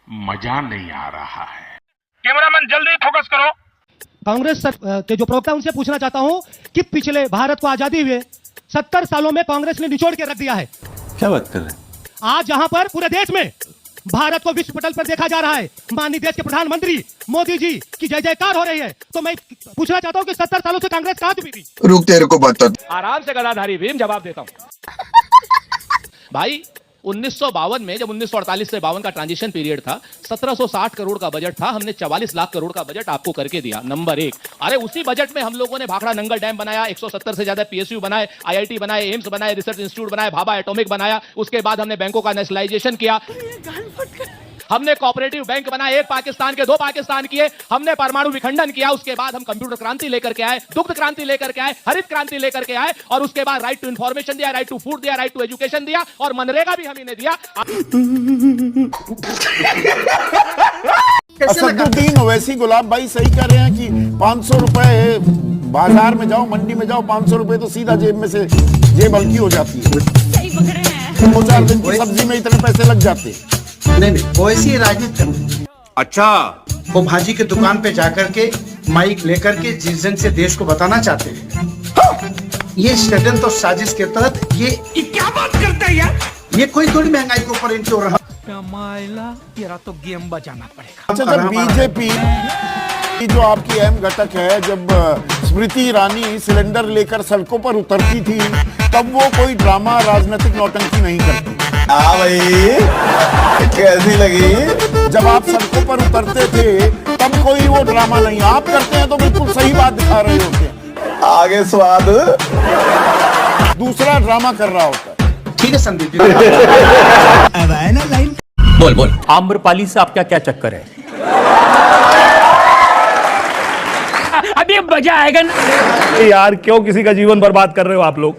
मजा नहीं आ रहा है। कैमरामैन जल्दी फोकस करो। कांग्रेस के जो प्रवक्ता उनसे पूछना चाहता हूं कि पिछले भारत को आजादी हुए 70 सालों में कांग्रेस ने निचोड़ के रख दिया है। क्या बात कर रहे हैं? आज जहां पर पूरे देश में भारत को विश्व पटल पर देखा जा रहा है, माननीय देश के प्रधानमंत्री मोदी जी की जय जयकार हो रही है, तो मैं पूछना चाहता हूं कि 70 सालों से कांग्रेस कहां छुपी थी? रुक, तेरे को बता। आराम से गदाधारी भीम जवाब देता हूं। भाई 1952 में जब 1948 से 52 का ट्रांजिशन पीरियड था, 1760 करोड़ का बजट था, हमने 44 लाख करोड़ का बजट आपको करके दिया। नंबर 1। अरे उसी बजट में हम लोगों ने भाखड़ा नंगल डैम बनाया, 170 से ज्यादा पीएसयू बनाए, आईआईटी बनाए, एम्स बनाए, रिसर्च इंस्टीट्यूट बनाए, भाभा एटॉमिक बनाया। उसके बाद हमने बैंकों का नेशनलाइजेशन किया, हमने कोऑपरेटिव बैंक बनाए, 1 पाकिस्तान के 2 पाकिस्तान किए, हमने परमाणु विखंडन किया। उसके बाद हम कंप्यूटर क्रांति लेकर के आए, दुग्ध क्रांति लेकर के आए, हरित क्रांति लेकर के आए, और उसके बाद राइट टू इंफॉर्मेशन दिया, राइट टू फूड दिया, राइट टू एजुकेशन दिया, और मनरेगा भी हम इन्हें दिया। असदुद्दीन ओवैसी गुलाब भाई सही कह रहे हैं कि 500 रुपए बाजार में जाओ, मंडी में जाओ, 500 रुपए तो सीधा जेब में से जेब हल्की हो जाती है। सही पकड़ रहे हैं। 2-4 दिन की सब्जी में इतने पैसे लग जाते। नहीं वैसी राजनीति। अच्छा, वो भाजी के दुकान पे जाकर के माइक लेकर के जिस ढंग से देश को बताना चाहते हैं, ये षड्यंत्र और साजिश के तहत ये क्या बात करते हैं यार? ये कोई थोड़ी महंगाई के ऊपर इनके हो रहा। तो गेम बजाना पड़ेगा। अच्छा, जब बीजेपी जो आपकी अहम घटक है, जब स्मृति ईरानी सिलेंडर लेकर सड़कों पर उतरती थी, तब वो कोई ड्रामा राजनीतिक नौटंकी नहीं करती। हाँ भाई, कैसी लगी? जब आप सड़कों पर उतरते थे तब कोई वो ड्रामा नहीं। आप करते हैं तो बिल्कुल सही बात दिखा रहे होते हैं, आगे स्वाद दूसरा ड्रामा कर रहा होता है। ठीक है संदीप जी। बोल आम्रपाली से आपका क्या चक्कर है? अभी मजा आएगा ना। यार क्यों किसी का जीवन बर्बाद कर रहे हो आप लोग?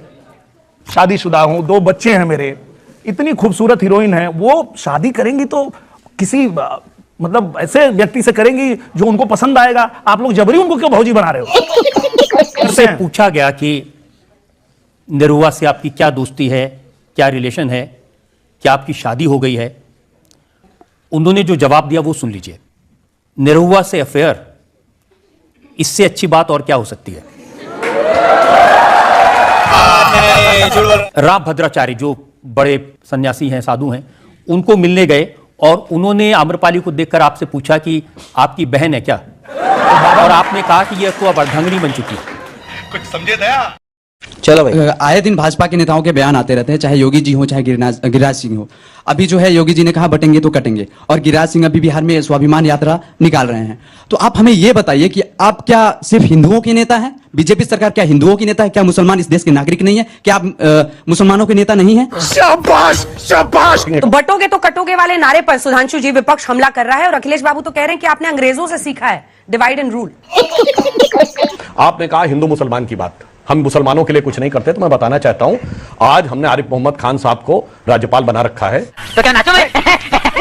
शादीशुदा हूं, 2 बच्चे हैं मेरे, इतनी खूबसूरत हीरोइन है, वो शादी करेंगी तो किसी मतलब ऐसे व्यक्ति से करेंगी जो उनको पसंद आएगा। आप लोग जबरी उनको क्यों भौजी बना रहे हो? उससे पूछा गया कि निरुआ से आपकी क्या दोस्ती है, क्या रिलेशन है, क्या आपकी शादी हो गई है? उन्होंने जो जवाब दिया वो सुन लीजिए। निरुआ से अफेयर, इससे अच्छी बात और क्या हो सकती है? राम भद्राचार्य जो बड़े सन्यासी हैं, साधु हैं, उनको मिलने गए और उन्होंने आम्रपाली को देखकर आपसे पूछा कि आपकी बहन है क्या, और आपने कहा कि यह तो अब अर्धांगिनी बन चुकी है। कुछ समझे दया? चलो भाई, आए दिन भाजपा के नेताओं के बयान आते रहते हैं, चाहे योगी जी हो चाहे गिरिराज सिंह हो। अभी जो है योगी जी ने कहा बटेंगे तो कटेंगे, और गिरिराज सिंह अभी बिहार में स्वाभिमान यात्रा निकाल रहे हैं। तो आप हमें ये बताइए कि आप क्या सिर्फ हिंदुओं के नेता हैं? बीजेपी सरकार क्या हिंदुओं की नेता है? क्या मुसलमान इस देश के नागरिक नहीं है? क्या आप मुसलमानों के नेता नहीं है? शाबाश शाबाश। तो बटोगे तो कटोगे वाले नारे पर सुधांशु जी विपक्ष हमला कर रहा है, और अखिलेश बाबू तो कह रहे हैं कि आपने अंग्रेजों से सीखा है डिवाइड एंड रूल। आपने कहा हिंदू मुसलमान की बात, हम मुसलमानों के लिए कुछ नहीं करते, तो मैं बताना चाहता हूं आज हमने आरिफ मोहम्मद खान साहब को राज्यपाल बना रखा है। तो क्या नाचो में?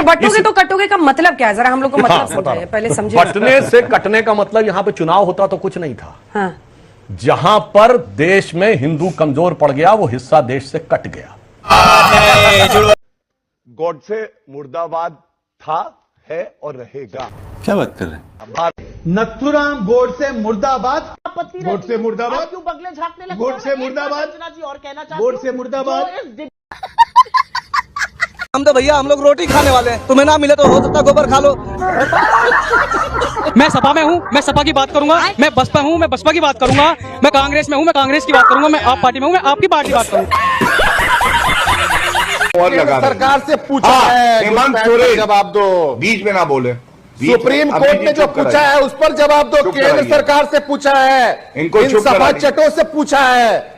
बटोगे तो कटोगे का मतलब क्या है? जरा हम लोग को मतलब समझाइए, पहले समझिए। बटने से कटने का मतलब यहाँ पे चुनाव होता तो कुछ नहीं था। हाँ। जहां पर देश में हिंदू कमजोर पड़ गया, वो हिस्सा देश से कट गया। गॉडसे मुर्दाबाद था, है और रहेगा। क्या बात कर रहे हैं? नथुराम गोडसे मुर्दाबाद। गोडसे मुर्दाबाद। क्यों बगले झांकने लगे? गोडसे मुर्दाबाद। और कहना चाहते गोडसे मुर्दाबाद। हम तो भैया हम लोग रोटी खाने वाले हैं, तुम्हें ना मिले तो हो सकता गोबर खा लो। मैं सपा में हूँ, मैं सपा की बात करूंगा। मैं बसपा हूँ, मैं बसपा की बात करूंगा। मैं कांग्रेस में हूँ, मैं कांग्रेस की बात करूंगा। मैं आप पार्टी में हूँ, मैं आपकी पार्टी की बात करूंगा। सरकार से पूछा है, हेमंत सोरेन जवाब दो, बीच में ना बोले। सुप्रीम कोर्ट ने जो पूछा है उस पर जवाब दो। केंद्र सरकार से पूछा है, इनको सपा चटों से पूछा है,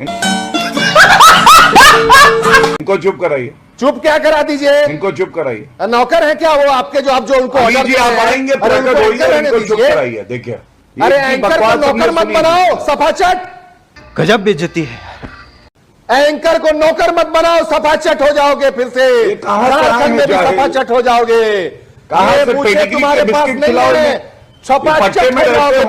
इनको चुप कराइए। चुप क्या करा दीजिए? इनको चुप कराइए। नौकर है क्या वो आपके, जो आप जो उनको ऑर्डर जी आप आएंगे प्रकट होइए, इनको चुप कराइए। देखिए, अरे एंकर को नौकर मत बनाओ, सफाचट। गजब बेइज्जती है। एंकर को नौकर मत बनाओ, सफाचट हो जाओगे फिर से। झारखंड में भी सफाचट हो जाओगे। कहां से पूछे तुम्हारे पास नहीं है, सफाचट हो जाओगे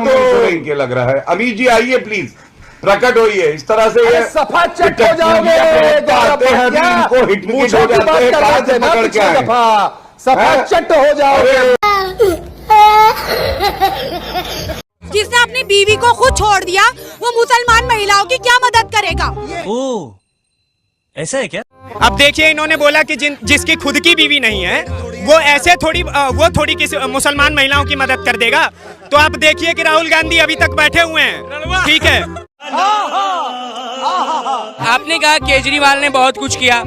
तो। लग रहा है। अभी जी आइए प्लीज, प्रकट होइए। इस तरह से ये सफाचट हो जाओगे। इनको हिट हो जाते हैं, कहां से पकड़ के आए? सपाचट हो जाओगे। जिसने अपनी बीवी को खुद छोड़ दिया वो मुसलमान महिलाओं की क्या मदद करेगा? ओह, ऐसा है क्या? अब देखिए, इन्होंने बोला कि जिसकी खुद की बीवी नहीं है वो थोड़ी किसी मुसलमान महिलाओं की मदद कर देगा। तो आप देखिए कि राहुल गांधी अभी तक बैठे हुए हैं, ठीक है। आपने कहा केजरीवाल ने बहुत कुछ किया,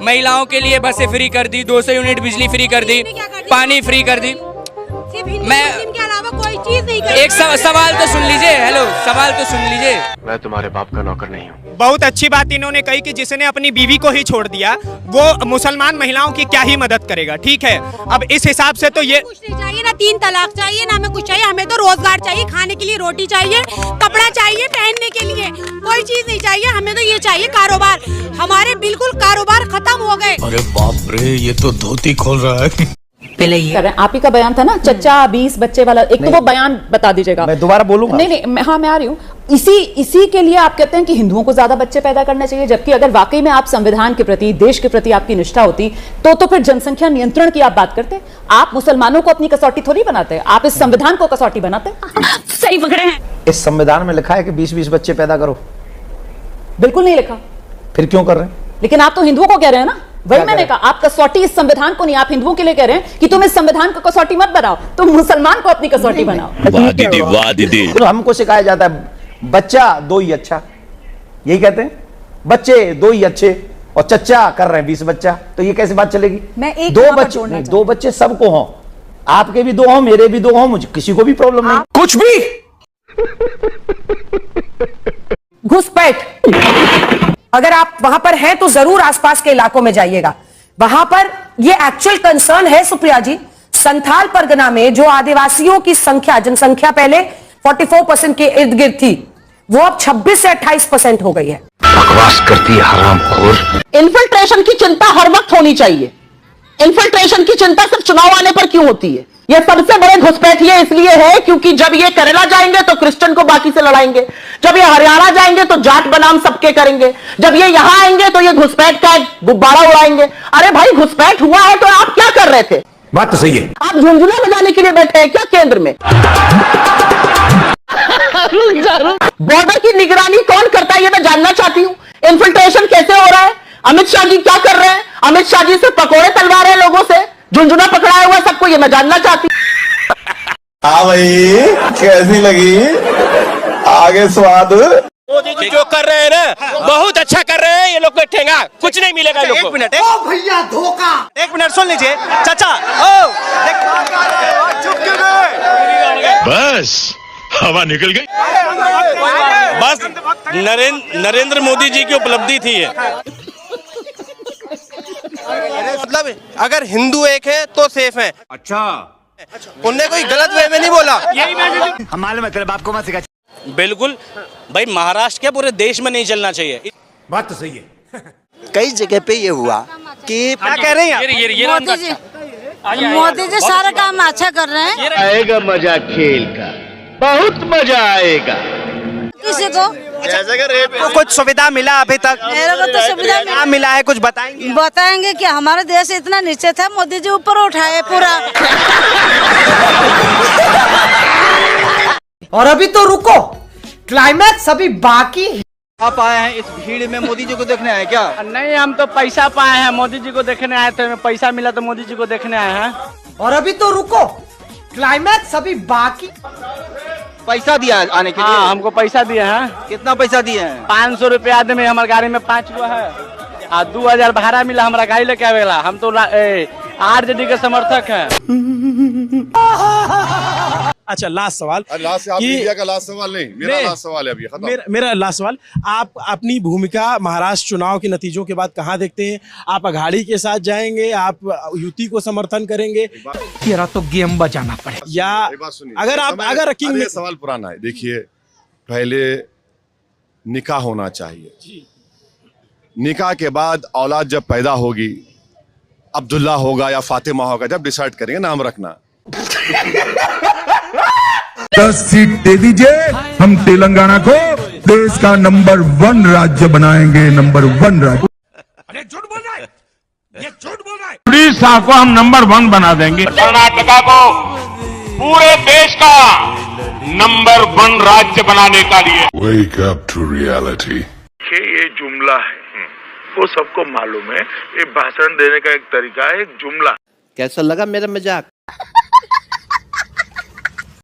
महिलाओं के लिए बसें फ्री कर दी, 200 यूनिट बिजली फ्री कर दी, पानी फ्री कर दी। मैं के अलावा कोई चीज नहीं कर। एक सवाल तो सुन लीजिए, हेलो, सवाल तो सुन लीजिए। मैं तुम्हारे बाप का नौकर नहीं हूँ। बहुत अच्छी बात इन्होंने कही कि जिसने अपनी बीवी को ही छोड़ दिया वो मुसलमान महिलाओं की क्या ही मदद करेगा, ठीक है। अब इस हिसाब से तो ये कुछ नहीं चाहिए, ना 3 तलाक चाहिए, ना हमें कुछ चाहिए। हमें तो रोजगार चाहिए, खाने के लिए रोटी चाहिए, कपड़ा चाहिए पहनने के लिए, कोई चीज नहीं चाहिए। हमें तो ये चाहिए कारोबार। हमारे बिल्कुल कारोबार खत्म हो गए। अरे बाप रे, ये तो धोती खोल रहा है। पहले ये आप ही का बयान था ना, चच्चा 20 बच्चे वाला, एक तो वो बयान बता दीजिएगा। मैं दोबारा बोलूंगा? नहीं, हाँ मैं आ रही हूँ। इसी के लिए आप कहते हैं कि हिंदुओं को ज्यादा बच्चे पैदा करने चाहिए, जबकि अगर वाकई में आप संविधान के प्रति, देश के प्रति आपकी निष्ठा होती तो फिर जनसंख्या नियंत्रण की आप बात करते। आप मुसलमानों को अपनी कसौटी थोड़ी बनाते, आप इस संविधान को कसौटी बनाते। सही पकड़े हैं। इस संविधान में लिखा है कि 20-20 बच्चे पैदा करो? बिल्कुल नहीं लिखा। फिर क्यों कर रहे हैं? लेकिन आप तो हिंदुओं को कह रहे हैं ना, वही मैंने कहा, आप कसौटी इस संविधान को नहीं, आप हिंदुओं के लिए कह रहे हैं कि तुम इस संविधान को कसौटी मत बनाओ, तुम मुसलमान को अपनी कसौटी बनाओ। वाह दीदी, वाह दीदी। तो हमको सिखाया जाता है बच्चा 2 ही अच्छा, यही कहते हैं, बच्चे 2 ही अच्छे, और चच्चा कर रहे हैं 20 बच्चा, तो ये कैसे बात चलेगी? मैं एक 2 बच्चे नहीं, 2 बच्चे सबको हों, आपके भी 2 हों, मेरे भी 2 हों, मुझे किसी को भी प्रॉब्लम नहीं। कुछ भी घुसपैठ, अगर आप वहां पर हैं तो जरूर आसपास के इलाकों में जाइएगा। वहां पर ये एक्चुअल कंसर्न है सुप्रिया जी। संथाल परगना में जो आदिवासियों की संख्या, जनसंख्या पहले 44% के इर्द गिर्द थी, वो अब 26 से 28% हो गई है। बकवास करती है हरामखोर। इन्फिल्ट्रेशन की चिंता हर वक्त होनी चाहिए। इन्फिल्ट्रेशन की चिंता सिर्फ चुनाव आने पर क्यों होती है? ये सबसे बड़े घुसपैठिए इसलिए है क्योंकि जब ये केरला जाएंगे तो क्रिश्चियन को बाकी से लड़ाएंगे, जब ये हरियाणा जाएंगे तो जाट बनाम सबके करेंगे, जब ये यहां आएंगे तो ये घुसपैठ का गुब्बारा उड़ाएंगे। अरे भाई, घुसपैठ हुआ है तो आप क्या कर रहे थे? बात तो सही है। आप झुंझुना बजाने के लिए बैठे हैं क्या केंद्र में? बॉर्डर की निगरानी कौन करता है ये मैं जानना चाहती हूँ। इन्फिल्ट्रेशन कैसे हो रहा है? अमित शाह जी क्या कर रहे हैं? अमित शाह जी से पकौड़े तलवा रहे हैं लोगों से, झुंझुना पकड़ाया हुआ सबको, ये मैं जानना चाहती हूँ। हाँ भाई, कैसी लगी? आगे स्वाद। मोदी जी जो कर रहे हैं ना, बहुत अच्छा कर रहे हैं। ये लोग बैठेगा, कुछ नहीं मिलेगा लोगों को। एक मिनट, ओ भैया धोखा। एक मिनट सुन लीजिए चाचा। बस हवा निकल गई। बस नरेंद्र मोदी जी की उपलब्धि थी ये। मतलब अगर हिंदू एक है तो सेफ है। अच्छा, उनने कोई गलत वे में नहीं बोला। हमारे मतलब आपको मत सिखा। बिल्कुल भाई, महाराष्ट्र क्या पूरे देश में नहीं चलना चाहिए। बात तो सही है। कई जगह पे ये हुआ कि क्या कह रहे हैं? मोदी जी सारा काम अच्छा कर रहे हैं। आएगा मजा खेल का, बहुत मजा आएगा। किसी को तो कुछ सुविधा मिला अभी तक? मेरे को तो सुविधा क्या मिला है, कुछ बताएंगे? बताएंगे कि हमारा देश इतना नीचे था, मोदी जी ऊपर उठाए पूरा। और अभी तो रुको, क्लाइमैक्स अभी बाकी। आप आए हैं इस भीड़ में मोदी जी को देखने आए क्या? नहीं, हम तो पैसा पाए हैं, मोदी जी को देखने आए थे। पैसा मिला तो मोदी जी को देखने आए हैं। और अभी तो रुको, क्लाइमैक्स अभी बाकी। पैसा दिया आने के लिए? हाँ, हमको पैसा दिए हैं। कितना पैसा दिए हैं? 500 रुपया आदमी। हमारे गाड़ी में 5 गो है, 2000 भाड़ा मिला हमारा गाड़ी लेके आवेला। हम तो आरजेडी के समर्थक हैं। अच्छा, लास्ट सवाल। लास्ट आप इंडिया का लास्ट सवाल नहीं, मेरा लास्ट सवाल है अभी खत्म। मेरा लास्ट सवाल, आप अपनी भूमिका महाराष्ट्र चुनाव के नतीजों के बाद कहाँ देखते हैं? आप अघाड़ी के साथ जाएंगे, आप युति को समर्थन करेंगे, तेरा तो गेम बजाना पड़ेगा। या अगर ये सवाल पुराना है। देखिए, पहले निकाह होना चाहिए, निकाह के बाद औलाद जब पैदा होगी, अब्दुल्ला होगा या फातिमा होगा, जब डिसाइड करेंगे नाम रखना। 10 सीट दे दीजिए, हम तेलंगाना को देश का नंबर 1 राज्य बनाएंगे, नंबर 1 राज्य। अरे झूठ बोल रहा है। उड़ीसा को हम नंबर 1 बना देंगे। कर्नाटका को पूरे देश का नंबर 1 राज्य बनाने का लिए Wake up to reality. ये जुमला है, वो सबको मालूम है। ये भाषण देने का एक तरीका है, एक जुमला। कैसा लगा मेरा मजाक?